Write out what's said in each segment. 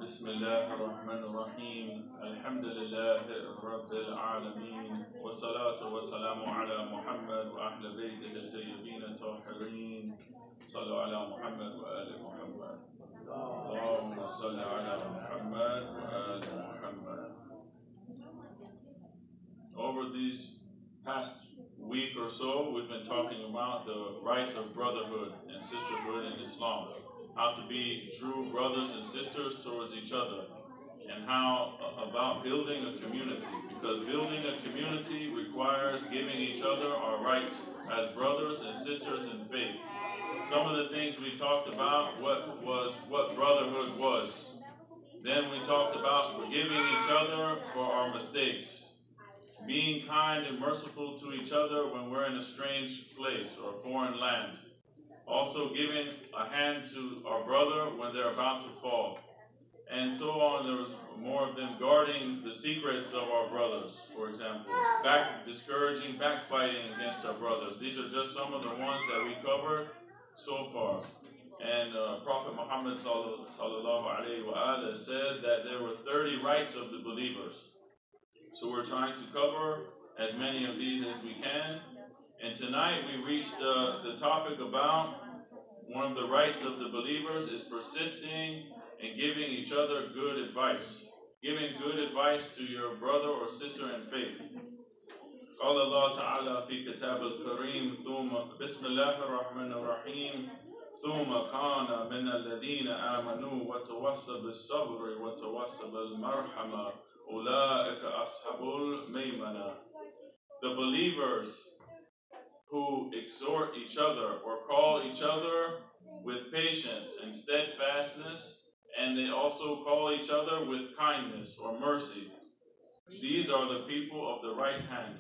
بسم الله الرحمن الرحيم الحمد لله رب العالمين والصلاة والسلام على محمد وأهل بيته الطيبين الطاهرين صلوا على محمد وآل محمد اللهم صل على محمد وآل محمد. Over these past week or so, we've been talking about the rights of brotherhood and sisterhood in Islam, how to be true brothers and sisters towards each other, and how about building a community, because building a community requires giving each other our rights as brothers and sisters in faith. Some of the things we talked about, what brotherhood was. Then we talked about forgiving each other for our mistakes, being kind and merciful to each other when we're in a strange place or a foreign land. Also giving a hand to our brother when they're about to fall. And so on. There was more of them guarding the secrets of our brothers, for example. Discouraging backbiting against our brothers. These are just some of the ones that we covered so far. And Prophet Muhammad sallallahu alaihi wasallam says that there were 30 rights of the believers. So we're trying to cover as many of these as we can. And tonight we reached the topic about one of the rights of the believers is persisting and giving each other good advice. Giving good advice to your brother or sister in faith. قال الله تعالى في كتاب الكريم بسم الله الرحمن الرحيم ثم كان من الذين آمنوا وتواصوا بالصبر وتواصوا بالمرحمة أولئك أصحاب الميمنة. The believers who exhort each other or call each other with patience and steadfastness, and they also call each other with kindness or mercy. These are the people of the right hand.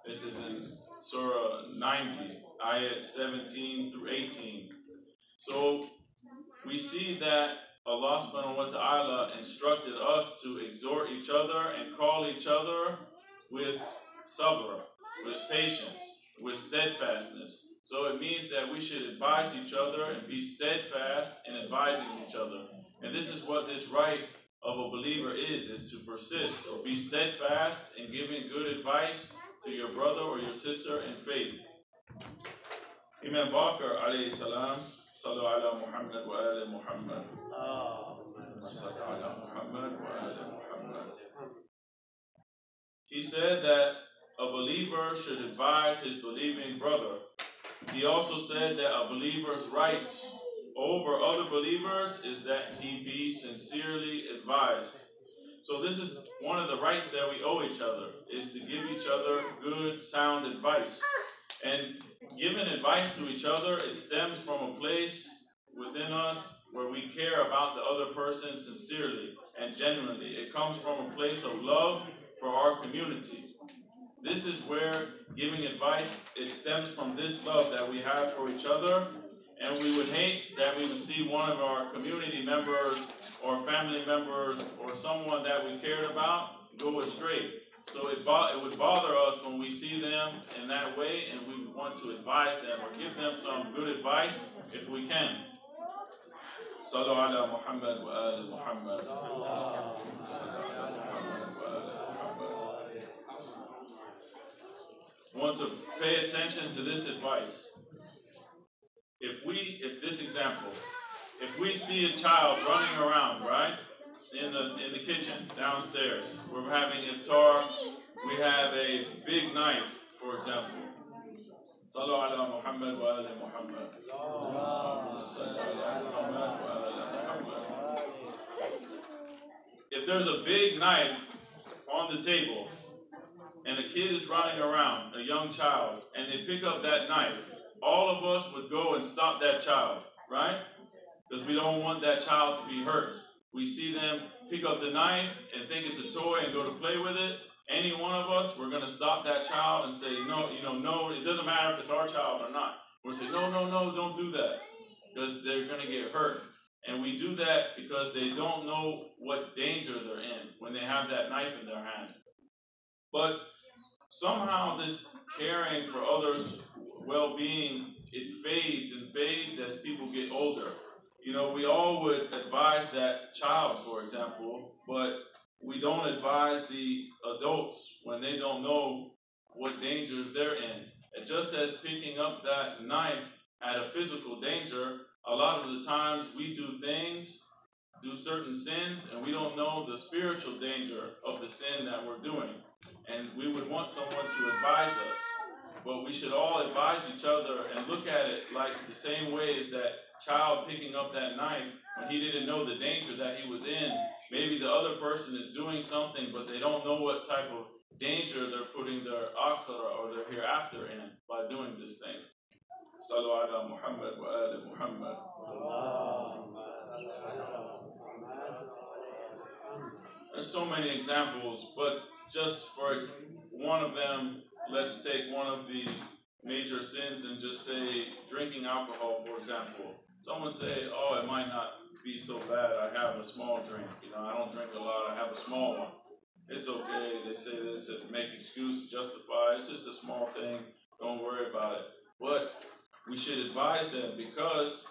This is in Surah 90, ayat 17 through 18. So we see that Allah subhanahu wa ta'ala instructed us to exhort each other and call each other with sabr, with patience, with steadfastness. So it means that we should advise each other and be steadfast in advising each other. And this is what this right of a believer is to persist or be steadfast in giving good advice to your brother or your sister in faith. Imam Bakr alayhi salam, Sallu ala Muhammad wa ala Muhammad. He said that a believer should advise his believing brother. He also said that a believer's rights over other believers is that he be sincerely advised. So this is one of the rights that we owe each other, is to give each other good, sound advice. And giving advice to each other, it stems from a place within us where we care about the other person sincerely and genuinely. It comes from a place of love for our community. This is where giving advice, it stems from this love that we have for each other. And we would hate that we would see one of our community members or family members or someone that we cared about go astray. So it would bother us when we see them in that way, and we would want to advise them or give them some good advice if we can. Sallu ala Muhammad wa ala Muhammad. I want to pay attention to this advice. If this example, if we see a child running around, right, in the kitchen downstairs, we're having iftar, we have a big knife, for example. Sallu ala Muhammad wa ala Muhammad. If there's a big knife on the table and a kid is running around, a young child, and they pick up that knife, all of us would go and stop that child, right? Because we don't want that child to be hurt. We see them pick up the knife and think it's a toy and go to play with it. Any one of us, we're going to stop that child and say, no, no, it doesn't matter if it's our child or not. We'll say, no, don't do that, because they're going to get hurt. And we do that because they don't know what danger they're in when they have that knife in their hand. But somehow this caring for others' well-being, it fades and fades as people get older. You know, we all would advise that child, for example, but we don't advise the adults when they don't know what dangers they're in. And just as picking up that knife at a physical danger, a lot of the times we do things, do certain sins, and we don't know the spiritual danger of the sin that we're doing. And we would want someone to advise us. But we should all advise each other and look at it like the same way as that child picking up that knife when he didn't know the danger that he was in. Maybe the other person is doing something, but they don't know what type of danger they're putting their akhirah or their hereafter in by doing this thing. Sallu ala Muhammad wa ali Muhammad. There's so many examples, but just for one of them, let's take one of the major sins and just say drinking alcohol, for example. Someone say, oh, it might not be so bad. I have a small drink. You know, I don't drink a lot. I have a small one. It's okay. They say this to make excuse, justify. It's just a small thing. Don't worry about it. But we should advise them because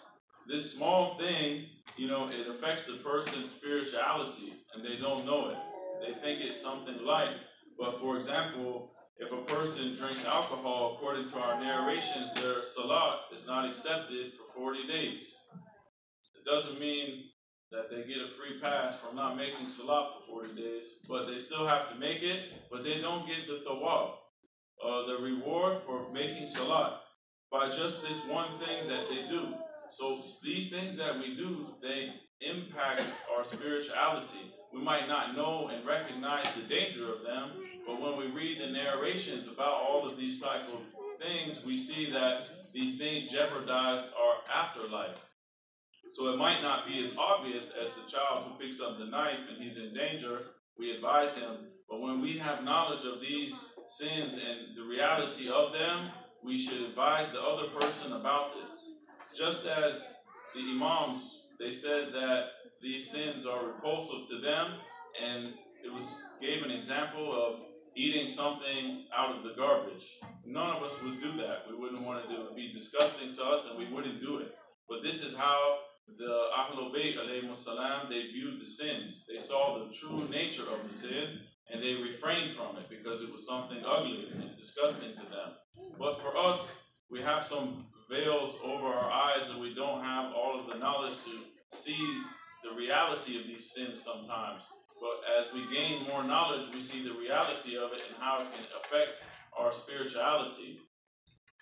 this small thing, you know, it affects the person's spirituality and they don't know it. They think it's something light. But for example, if a person drinks alcohol, according to our narrations, their salat is not accepted for 40 days. It doesn't mean that they get a free pass from not making salat for 40 days, but they still have to make it, but they don't get the thawab, the reward for making salat, by just this one thing that they do. So these things that we do, they impact our spirituality. We might not know and recognize the danger of them, but when we read the narrations about all of these types of things, we see that these things jeopardize our afterlife. So it might not be as obvious as the child who picks up the knife and he's in danger. We advise him. But when we have knowledge of these sins and the reality of them, we should advise the other person about it. Just as the Imams, they said that these sins are repulsive to them, and gave an example of eating something out of the garbage. None of us would do that. We wouldn't want it to be disgusting to us, and we wouldn't do it. But this is how the Ahlul Bayt alayhimus salam, they viewed the sins. They saw the true nature of the sin, and they refrained from it because it was something ugly and disgusting to them. But for us, we have some veils over our eyes, and we don't have all of the knowledge to see the reality of these sins sometimes. But as we gain more knowledge, we see the reality of it and how it can affect our spirituality.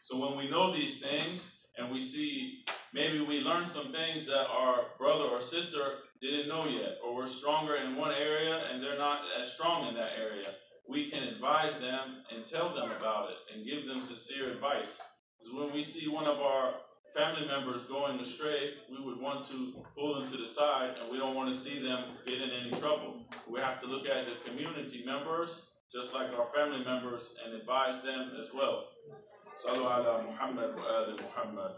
So when we know these things and we see, maybe we learn some things that our brother or sister didn't know yet, or we're stronger in one area and they're not as strong in that area, we can advise them and tell them about it and give them sincere advice. Because when we see one of our family members going astray, we would want to pull them to the side, and we don't want to see them get in any trouble. We have to look at the community members, just like our family members, and advise them as well. Sallu ala Muhammad wa ali Muhammad.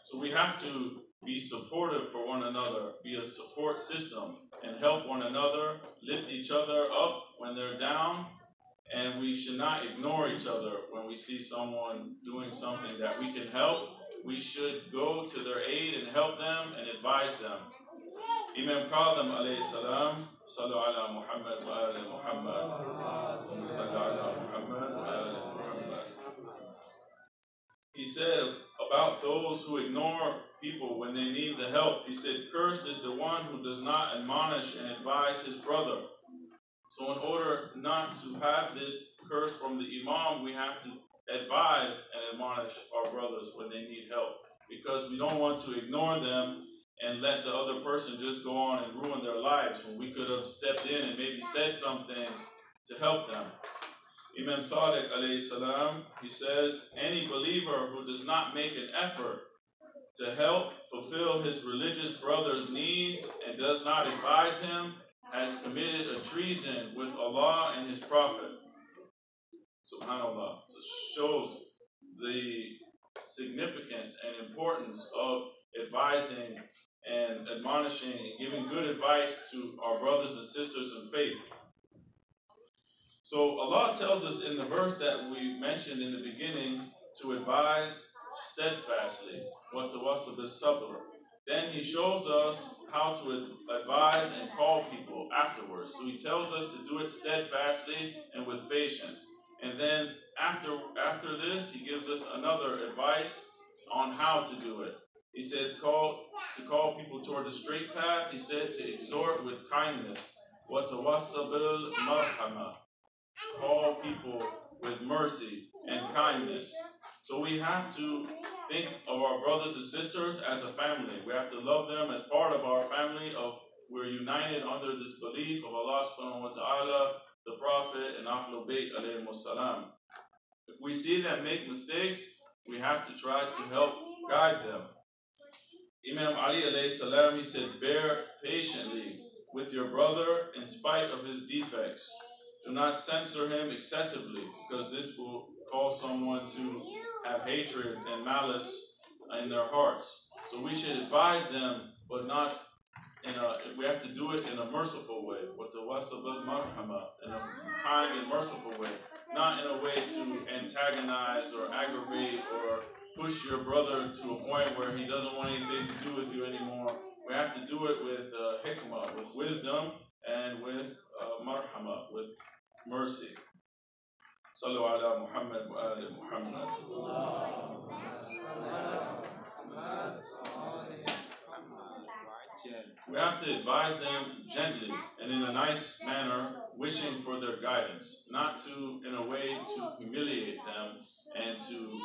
So we have to be supportive for one another, be a support system, and help one another, lift each other up when they're down. And we should not ignore each other when we see someone doing something that we can help. We should go to their aid and help them and advise them. Imam Qadhim alayhi salam, Sallu ala Muhammad wa ali Muhammad. Sallu ala Muhammad wa ali Muhammad. He said about those who ignore people when they need the help, he said, cursed is the one who does not admonish and advise his brother. So in order not to have this curse from the Imam, we have to advise and admonish our brothers when they need help, because we don't want to ignore them and let the other person just go on and ruin their lives when we could have stepped in and maybe said something to help them. Imam Sadiq alayhi salam, he says, any believer who does not make an effort to help fulfill his religious brother's needs and does not advise him has committed a treason with Allah and His Prophet. Subhanallah. So it shows the significance and importance of advising and admonishing and giving good advice to our brothers and sisters in faith. So Allah tells us in the verse that we mentioned in the beginning to advise steadfastly. وَتَوَصَّى بِالصَّبْرِ. Then he shows us how to advise and call people afterwards. So he tells us to do it steadfastly and with patience. And then after this, he gives us another advice on how to do it. He says to call people toward the straight path. He said to exhort with kindness. وَتَوَصَّى بِالْمَرْحَمَةِ. Call people with mercy and kindness. So we have to think of our brothers and sisters as a family. We have to love them as part of our family. We're united under this belief of Allah subhanahu wa ta'ala, the Prophet, and Ahlul Bayt alayhimus salam. If we see them make mistakes, we have to try to help guide them. Imam Ali alayhi salam, he said, bear patiently with your brother in spite of his defects. Do not censor him excessively, because this will cause someone to have hatred and malice in their hearts. So we should advise them, but not we have to do it in a merciful way, with the wasabul marhama, in a kind and merciful way, not in a way to antagonize or aggravate or push your brother to a point where he doesn't want anything to do with you anymore. We have to do it with hikmah, with wisdom, and with marhama, with mercy. Sallu ala Muhammad wa ali Muhammad. We have to advise them gently and in a nice manner, wishing for their guidance, not in a way to humiliate them and to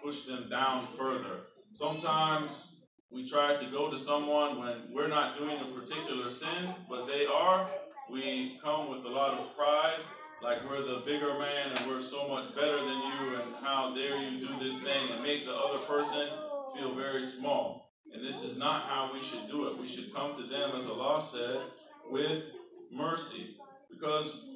push them down further. Sometimes we try to go to someone when we're not doing a particular sin, but they are. We come with a lot of pride, like we're the bigger man and we're so much better than you, and how dare you do this thing, and make the other person feel very small. And this is not how we should do it. We should come to them, as Allah said, with mercy, because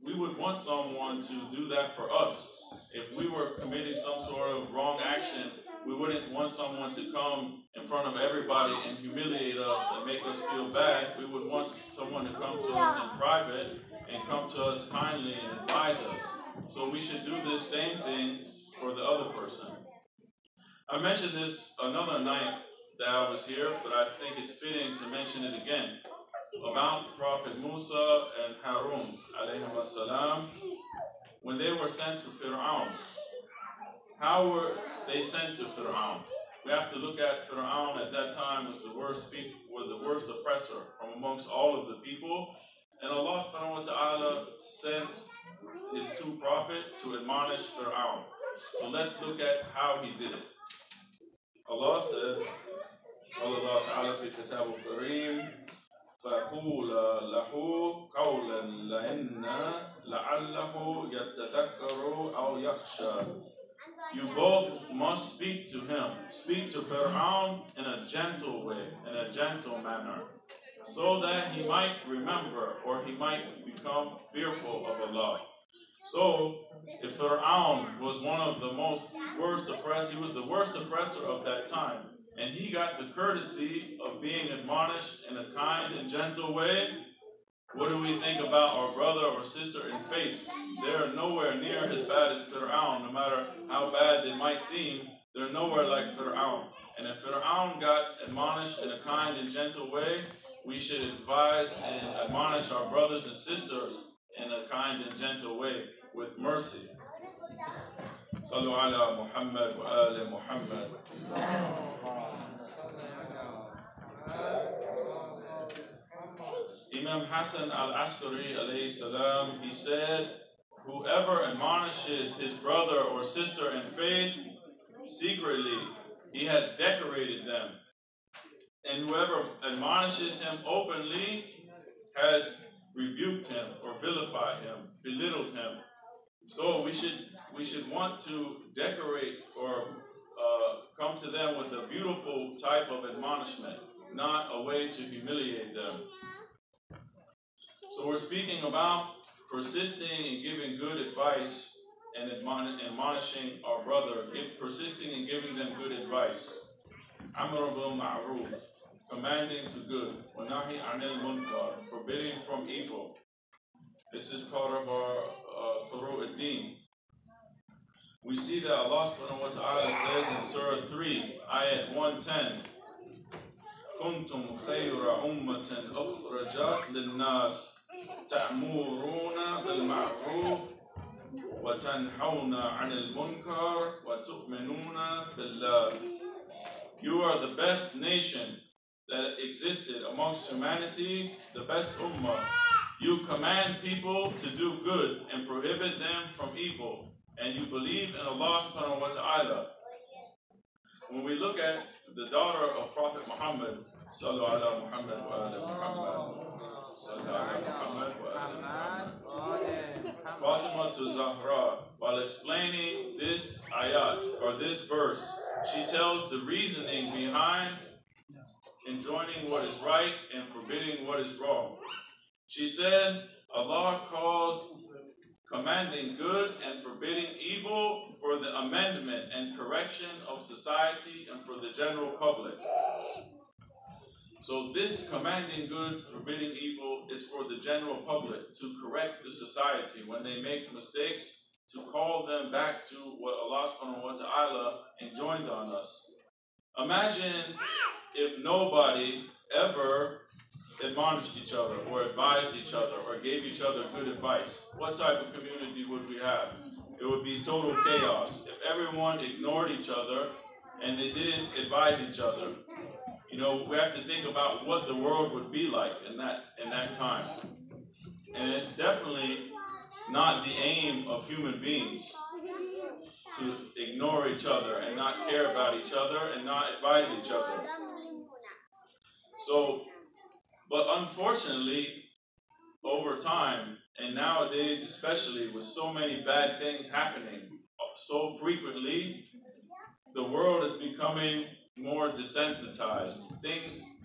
we would want someone to do that for us. If we were committing some sort of wrong action, we wouldn't want someone to come in front of everybody and humiliate us and make us feel bad. We would want someone to come to us in private and come to us kindly and advise us. So we should do this same thing for the other person. I mentioned this another night that I was here, but I think it's fitting to mention it again, about Prophet Musa and Harun alayhim salam, when they were sent to Fir'aun. How were they sent to Fir'aun? We have to look at Fir'aun at that time was the worst oppressor from amongst all of the people. And Allah subhanahu wa ta'ala sent his two prophets to admonish Fir'aun. So let's look at how he did it. Allah said, Allah ta'ala fi kitab al-kareem, فَقُولَ لَهُ قَوْلًا لَعَلَّهُ يَتَذَكَّرُ أَوْ يَخْشَى. You both must speak to him. Speak to Fir'aun in a gentle way, in a gentle manner, so that he might remember or he might become fearful of Allah. So, if Fir'aun was one of the worst oppressors, he was the worst oppressor of that time, and he got the courtesy of being admonished in a kind and gentle way, what do we think about our brother or sister in faith? They're nowhere near as bad as Fir'aun. No matter how bad they might seem, they're nowhere like Fir'aun. And if Fir'aun got admonished in a kind and gentle way, we should advise and admonish our brothers and sisters in a kind and gentle way, with mercy. Sallu ala Muhammad wa ali Muhammad. Imam Hassan al-Askari alayhi salam, he said, whoever admonishes his brother or sister in faith secretly, he has decorated them. And whoever admonishes him openly has rebuked him or vilified him, belittled him. So we should want to decorate or come to them with a beautiful type of admonishment, not a way to humiliate them. So we're speaking about persisting in giving good advice and admonishing our brother, persisting in giving them good advice. Amr bil ma'ruf, commanding to good. Wa nahi anil munkar, forbidding from evil. This is part of our Furu' ad-Din. we see that Allah subhanahu wa ta'ala says in Surah 3, Ayat 110, كنتم خير أمة أخرجت للناس تأمرون بالمعروف وتنحون عن المنكر وتؤمنون بالله. You are the best nation that existed amongst humanity, the best ummah. You command people to do good and prohibit them from evil, and you believe in Allah subhanahu wa ta'ala. When we look at the daughter of Prophet Muhammad, Sallu ala Muhammad wa ala Muhammad, Sallu ala Muhammad wa ala Muhammad, Fatima to Zahra, while explaining this ayat, or this verse, she tells the reasoning behind enjoining what is right and forbidding what is wrong. She said, Allah calls commanding good and forbidding evil for the amendment and correction of society and for the general public. So this commanding good, forbidding evil is for the general public to correct the society when they make mistakes, to call them back to what Allah subhanahu wa ta'ala enjoined on us. Imagine if nobody ever admonished each other or advised each other or gave each other good advice. What type of community would we have? It would be total chaos. If everyone ignored each other and they didn't advise each other, you know, we have to think about what the world would be like in that time. And it's definitely not the aim of human beings to ignore each other and not care about each other and not advise each other. So, but unfortunately, over time, and nowadays especially with so many bad things happening so frequently, the world is becoming more desensitized.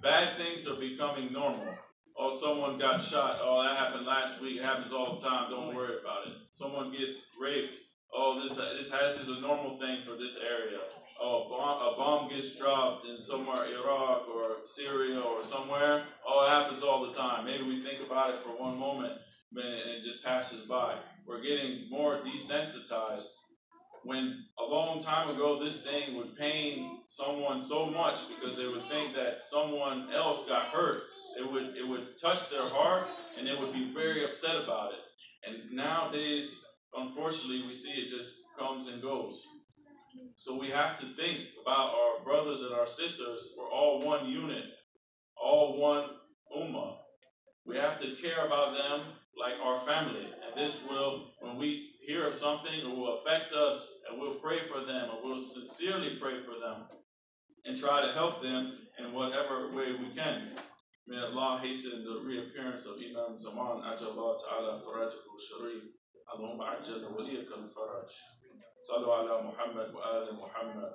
Bad things are becoming normal. Oh, someone got shot. Oh, that happened last week. It happens all the time. Don't worry about it. Someone gets raped. Oh, this is a normal thing for this area. Oh, a bomb gets dropped in somewhere, Iraq or Syria or somewhere. Oh, it happens all the time. Maybe we think about it for one moment and it just passes by. We're getting more desensitized. When a long time ago this thing would pain someone so much because they would think that someone else got hurt, it would touch their heart and they would be very upset about it. And nowadays, unfortunately, we see it just comes and goes. So we have to think about our brothers and our sisters. We're all one unit, all one ummah. We have to care about them like our family. And this will, when we hear of something, it will affect us, and we'll pray for them, or we'll sincerely pray for them, and try to help them in whatever way we can. May Allah hasten the reappearance of Imam Zaman, Ajallah Ta'ala Farajahu Sharif. Allahumma ajal waliyaka al-faraj. Sallu ala Muhammad wa ala Muhammad.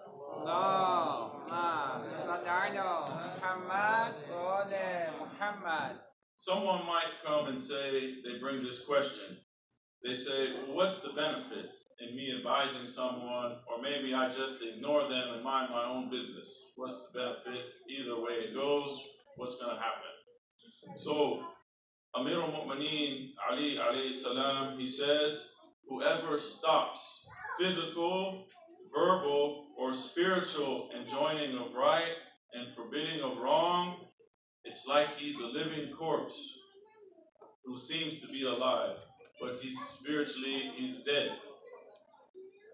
Allahumma salli ala Muhammad wa ala Muhammad. Someone might come and say, they bring this question. They say, well, what's the benefit in me advising someone, or maybe I just ignore them and mind my own business? What's the benefit? Either way it goes, what's going to happen? So, Amir al-Mu'mineen Ali alayhi salam, he says, whoever stops physical, verbal, or spiritual enjoining of right and forbidding of wrong, it's like he's a living corpse who seems to be alive, but he's dead.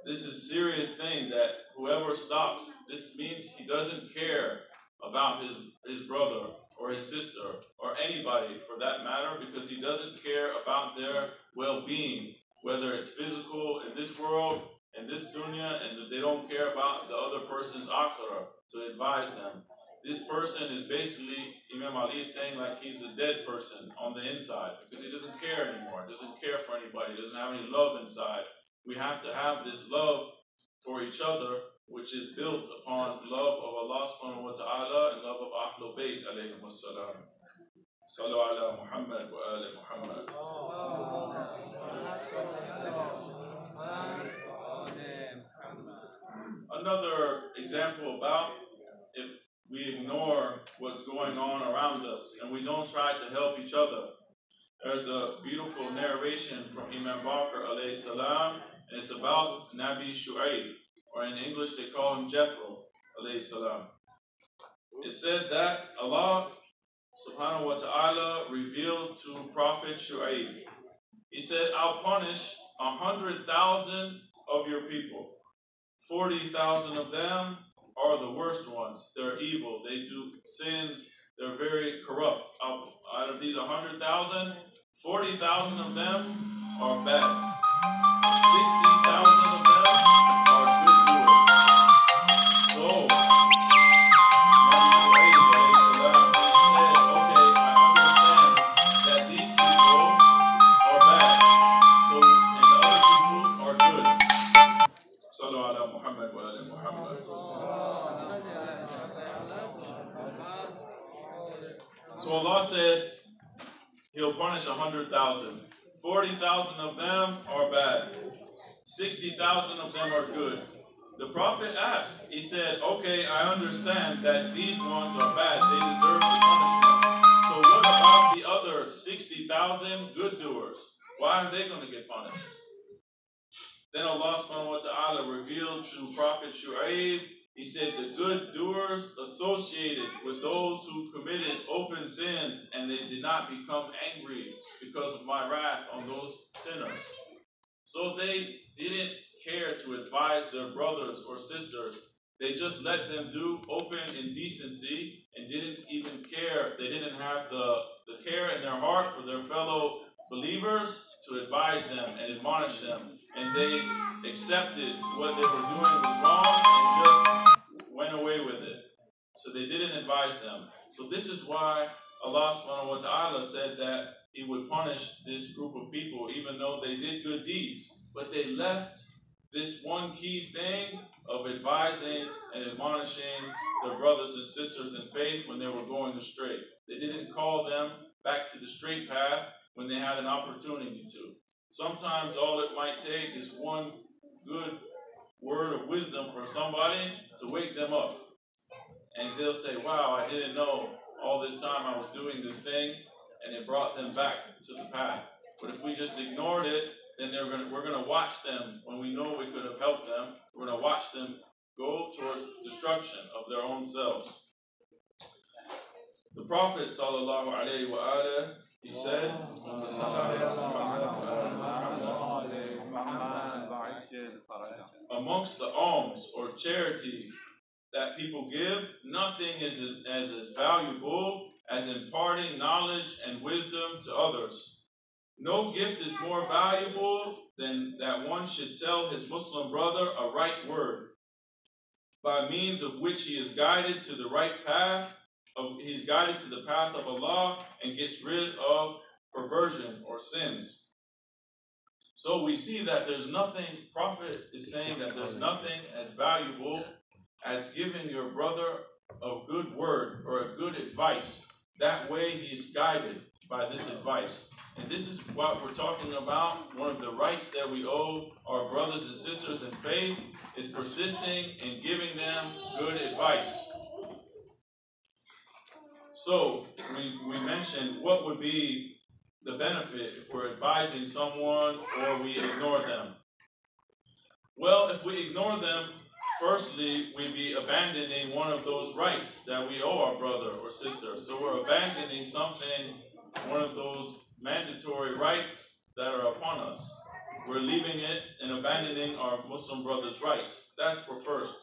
This is a serious thing that whoever stops, this means he doesn't care about his brother or his sister or anybody for that matter, because he doesn't care about their well-being, whether it's physical in this world, in this dunya, and they don't care about the other person's akhirah to advise them. This person is basically, Imam Ali is saying, like he's a dead person on the inside because he doesn't care anymore, doesn't care for anybody, doesn't have any love inside. We have to have this love for each other, which is built upon love of Allah subhanahu wa ta'ala and love of Ahlul Bayt alayhim wassalam. Sallu ala Muhammad wa ala Muhammad. Another example about if we ignore what's going on around us and we don't try to help each other. There's a beautiful narration from Imam Baqir alayhi salam. and it's about Nabi Shu'aib, or in English they call him Jethro, alayhi salam. It said that Allah subhanahu wa ta'ala revealed to Prophet Shu'aib. He said, I'll punish 100,000 of your people. 40,000 of them are the worst ones. They're evil. They do sins. They're very corrupt. Out of these 100,000, 40,000 of them are bad. 60,000 of them are good doers. So, So Allah said He'll punish 100,000. 40,000 of them are bad. 60,000 of them are good. The Prophet asked, he said, okay, I understand that these ones are bad. They deserve the punishment. So what about the other 60,000 good doers? Why are they going to get punished? Then Allah subhanahu wa ta'ala revealed to Prophet Shu'aib, he said the good doers associated with those who committed open sins and they did not become angry because of my wrath on those sinners. So they didn't care to advise their brothers or sisters. They just let them do open indecency and didn't even care. They didn't have the care in their heart for their fellow believers to advise them and admonish them. And they accepted what they were doing was wrong and just went away with it. So they didn't advise them. So this is why Allah subhanahu wa ta'ala said that He would punish this group of people even though they did good deeds. But they left this one key thing of advising and admonishing their brothers and sisters in faith when they were going astray. They didn't call them back to the straight path when they had an opportunity to. Sometimes all it might take is one good word of wisdom for somebody to wake them up. And they'll say, wow, I didn't know all this time I was doing this thing, and it brought them back to the path. But if we just ignored it, then we're going to watch them when we know we could have helped them. We're going to watch them go towards destruction of their own selves. The Prophet sallallahu alaihi wasallam, he said, amongst the alms or charity that people give, nothing is as valuable as imparting knowledge and wisdom to others. No gift is more valuable than that one should tell his Muslim brother a right word, by means of which he is guided to the right path. He's guided to the path of Allah and gets rid of perversion or sins. So we see that there's nothing, Prophet is saying that there's nothing as valuable as giving your brother a good word or a good advice. That way he's guided by this advice. And this is what we're talking about. One of the rights that we owe our brothers and sisters in faith is persisting in giving them good advice. So we mentioned what would be the benefit if we're advising someone or we ignore them. Well, if we ignore them, firstly, we'd be abandoning one of those rights that we owe our brother or sister. So we're abandoning something, one of those mandatory rights that are upon us. We're leaving it and abandoning our Muslim brothers' rights. That's for first.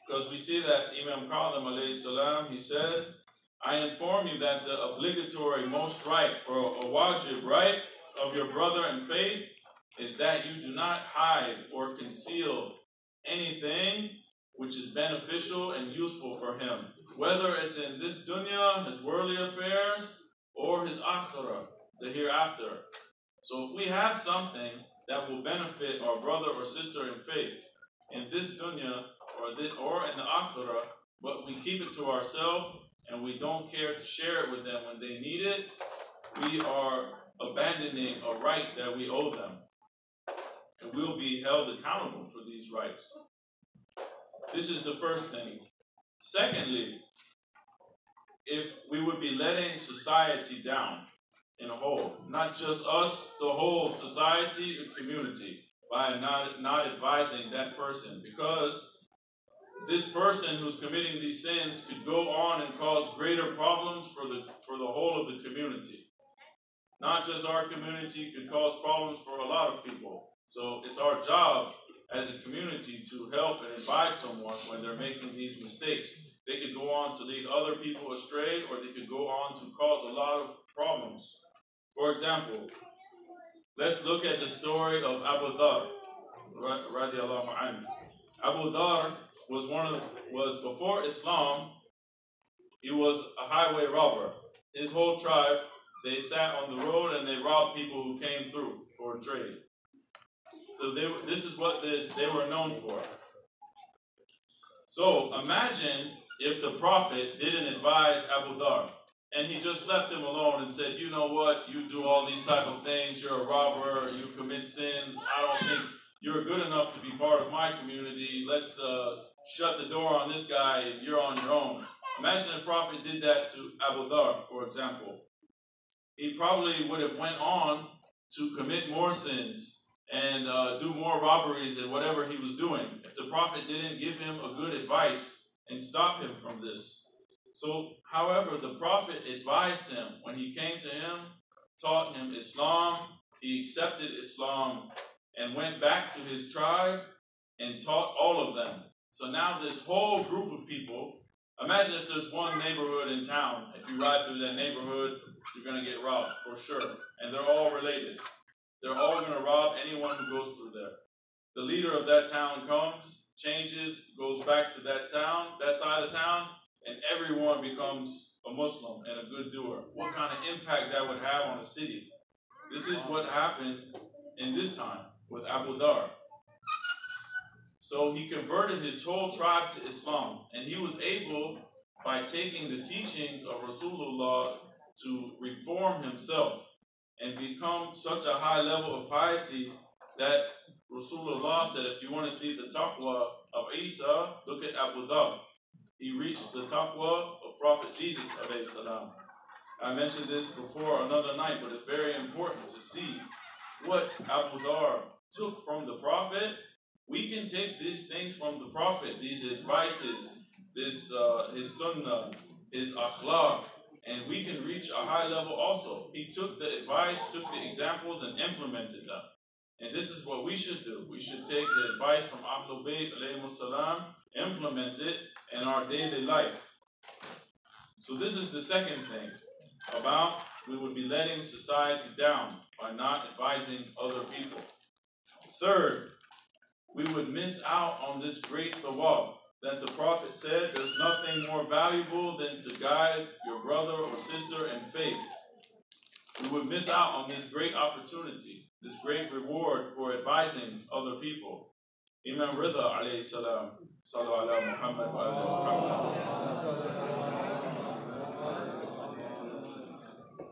Because we see that Imam Kadhim alayhi salam, he said, I inform you that the obligatory most right or a wajib right of your brother in faith is that you do not hide or conceal anything which is beneficial and useful for him, whether it's in this dunya, his worldly affairs, or his akhirah, the hereafter. So if we have something that will benefit our brother or sister in faith in this dunya or in the akhirah, but we keep it to ourselves and we don't care to share it with them when they need it, we are abandoning a right that we owe them. And we'll be held accountable for these rights. This is the first thing. Secondly, if we would be letting society down in a whole, not just us, the whole society and community, by not advising that person, because this person who's committing these sins could go on and cause greater problems for the whole of the community. Not just our community, could cause problems for a lot of people. So it's our job as a community to help and advise someone when they're making these mistakes. They could go on to lead other people astray, or they could go on to cause a lot of problems. For example, let's look at the story of Abu Dhar, radiallahu anhu. Abu Dhar was before Islam, he was a highway robber. His whole tribe, they sat on the road and they robbed people who came through for trade. So this is what they were known for. So imagine if the Prophet didn't advise Abu Dhar, and he just left him alone and said, you know what, you do all these type of things, you're a robber, you commit sins, I don't think you're good enough to be part of my community, let's shut the door on this guy, you're on your own. Imagine if the Prophet did that to Abu Dhar, for example. He probably would have went on to commit more sins and do more robberies and whatever he was doing, if the Prophet didn't give him a good advice and stop him from this. So, however, the Prophet advised him when he came to him, taught him Islam, he accepted Islam and went back to his tribe and taught all of them. So now this whole group of people, imagine if there's one neighborhood in town, if you ride through that neighborhood, you're going to get robbed for sure. And they're all related. They're all going to rob anyone who goes through there. The leader of that town comes, changes, goes back to that town, that side of town, and everyone becomes a Muslim and a good doer. What kind of impact that would have on a city? This is what happened in this time with Abu Dhar. So he converted his whole tribe to Islam, and he was able, by taking the teachings of Rasulullah, to reform himself and become such a high level of piety that Rasulullah said, if you want to see the taqwa of Isa, look at Abu Dhar. He reached the taqwa of Prophet Jesus alayhi salam. I mentioned this before another night, but it's very important to see what Abu Dhar took from the Prophet. We can take these things from the Prophet, these advices, his sunnah, his akhlaq, and we can reach a high level also. He took the advice, took the examples, and implemented them. And this is what we should do. We should take the advice from Ahlul Bayt alayhimus salam, implement it in our daily life. So this is the second thing about we would be letting society down by not advising other people. Third, we would miss out on this great thawab that the Prophet said there's nothing more valuable than to guide your brother or sister in faith. We would miss out on this great opportunity, this great reward for advising other people. Imam Ridha alayhi salam, sallu ala Muhammad wa ala Muhammad.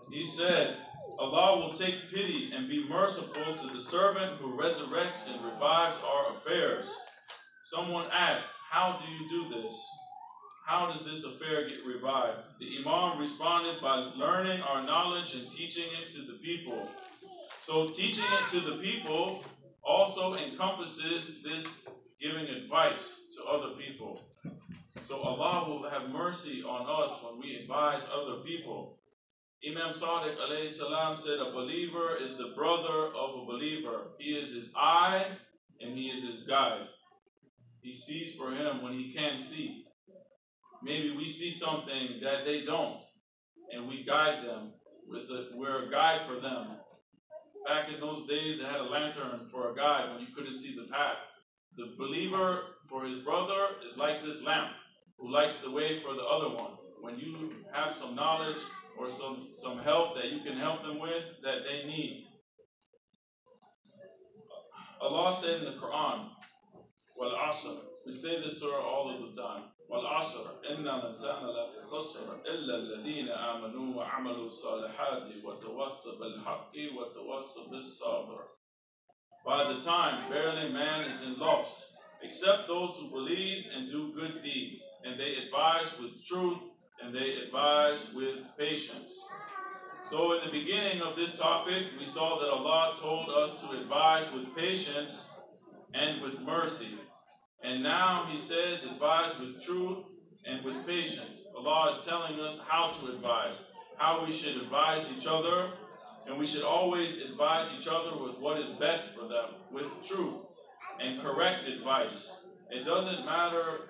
He said, Allah will take pity and be merciful to the servant who resurrects and revives our affairs. Someone asked, how do you do this? How does this affair get revived? The Imam responded by learning our knowledge and teaching it to the people. So teaching it to the people also encompasses this giving advice to other people. So Allah will have mercy on us when we advise other people. Imam Sadiq alayhi salam said, a believer is the brother of a believer. He is his eye and he is his guide. He sees for him when he can't see. Maybe we see something that they don't, and we guide them. We're a guide for them. Back in those days, they had a lantern for a guide when you couldn't see the path. The believer for his brother is like this lamp, who lights the way for the other one. When you have some knowledge or some help that you can help them with that they need. Allah said in the Quran, Wal Asr. We say this surah all of the time. Wal Asr. Inna al-insana lafi khusr illa alladhina amanu wa amalu salihati wa tawassa bil haqqi wa tawassa bis sabr. By the time, verily man is in loss, except those who believe and do good deeds, and they advise with truth, and they advise with patience. So in the beginning of this topic, we saw that Allah told us to advise with patience and with mercy. And now He says advise with truth and with patience. Allah is telling us how to advise, how we should advise each other, and we should always advise each other with what is best for them, with truth and correct advice. It doesn't matter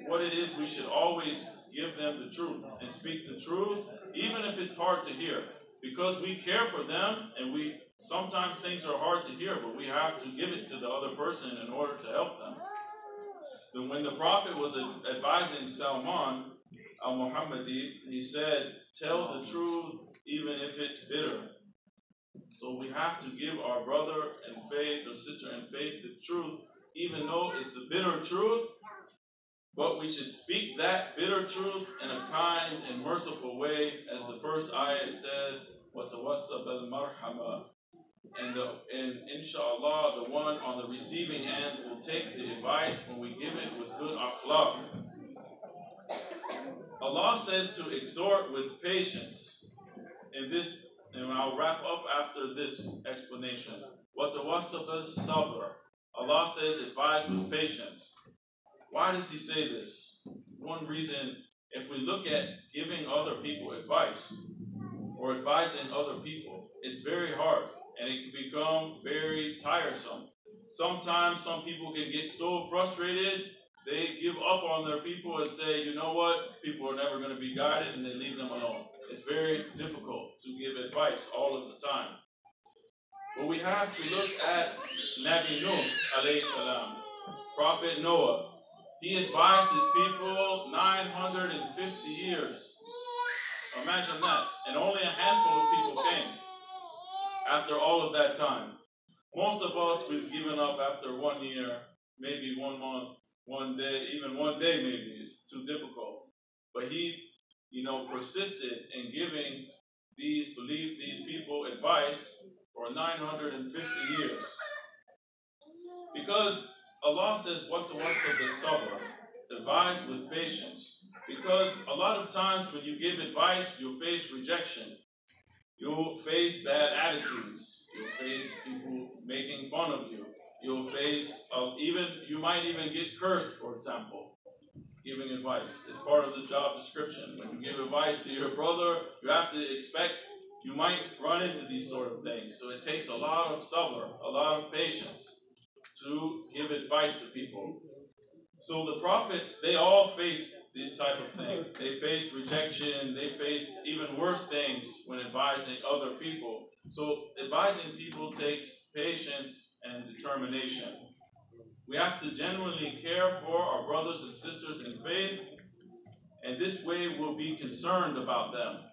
what it is, we should always give them the truth and speak the truth, even if it's hard to hear, because we care for them, and sometimes things are hard to hear, but we have to give it to the other person in order to help them. Then when the Prophet was advising Salman al-Muhammadi, he said, tell the truth even if it's bitter. So we have to give our brother in faith or sister in faith the truth, even though it's a bitter truth, but we should speak that bitter truth in a kind and merciful way, as the first ayah said, وَتَوَسَّ بِالْمَرْحَمَةِ. And inshallah, the one on the receiving end will take the advice when we give it with good akhlaq. Allah says to exhort with patience. And I'll wrap up after this explanation. وَتَوَسَّ بِالصَّبْرِ. Allah says advise with patience. Why does He say this? One reason, if we look at giving other people advice or advising other people, it's very hard and it can become very tiresome. Sometimes some people can get so frustrated, they give up on their people and say, you know what, people are never going to be guided, and they leave them alone. It's very difficult to give advice all of the time. But we have to look at Nabi Nuh, alayhi salam, Prophet Noah. He advised his people 950 years. Imagine that. And only a handful of people came after all of that time. Most of us, we've given up after 1 year, maybe 1 month, 1 day, even 1 day maybe. It's too difficult. But he, persisted in giving these people advice for 950 years. Because Allah says, what the wasa of the sabr, advise with patience. Because a lot of times when you give advice, you'll face rejection. You'll face bad attitudes. You'll face people making fun of you. You'll face, you might even get cursed, for example, giving advice. It's part of the job description. When you give advice to your brother, you have to expect you might run into these sort of things. So it takes a lot of sabr, a lot of patience to give advice to people. So the prophets, they all faced this type of thing. They faced rejection. They faced even worse things when advising other people. So advising people takes patience and determination. We have to genuinely care for our brothers and sisters in faith, and this way we'll be concerned about them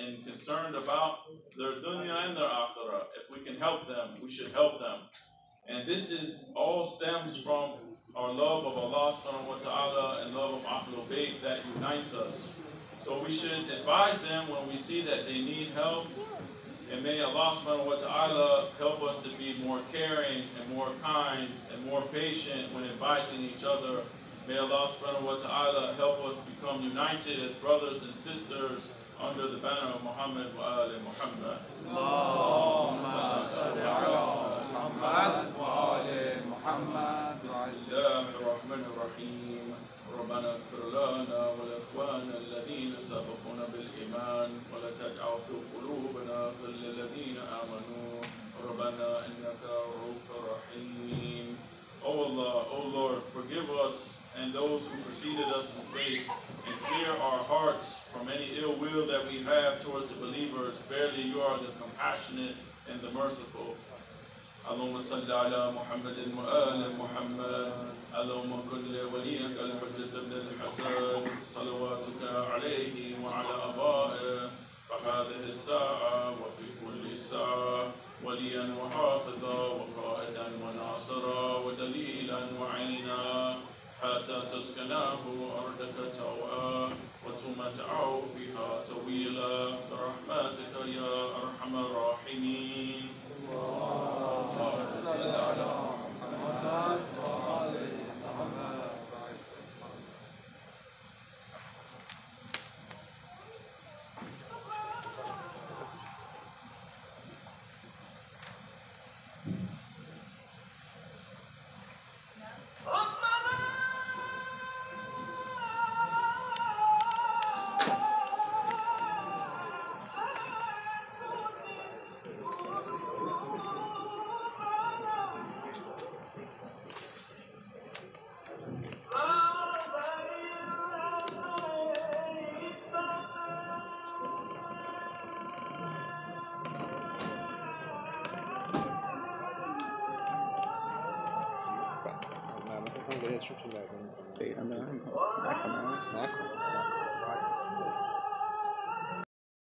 and concerned about their dunya and their akhirah. If we can help them, we should help them. And this all stems from our love of Allah subhanahu wa ta'ala and love of Ahlul Bayt that unites us. So we should advise them when we see that they need help. And may Allah subhanahu wa ta'ala help us to be more caring and more kind and more patient when advising each other. May Allah subhanahu wa ta'ala help us become united as brothers and sisters under the banner of Muhammad wa ali Muhammad. Allahumma salli ala Muhammad wa ali Muhammad. Bismillahir Rahmanir Rahim. ربنا اغفر لنا ولإخواننا الذين سبقونا بالإيمان ولا تجعل في قلوبنا غلا للذين آمنوا ربنا إنك رؤوف رحيم. O Allah, O Lord, forgive us and those who preceded us in faith, and clear our hearts from any ill will that we have towards the believers. Verily, you are the compassionate and the merciful. اللهم صل على محمد وآل محمد. اللهم كن لوليك الحجة بن الحسن صلواتك عليه وعلى آبائه فهذه الساعة وفي كل ساعة وليا وحافظا وقائدا وناصرا ودليلا وعينا حتى تسكناه أرضك توعا وتمتعه فيها طويلا برحمتك يا أرحم الراحمين. اللهم صل على محمد وآل محمد. به این description back. نکن.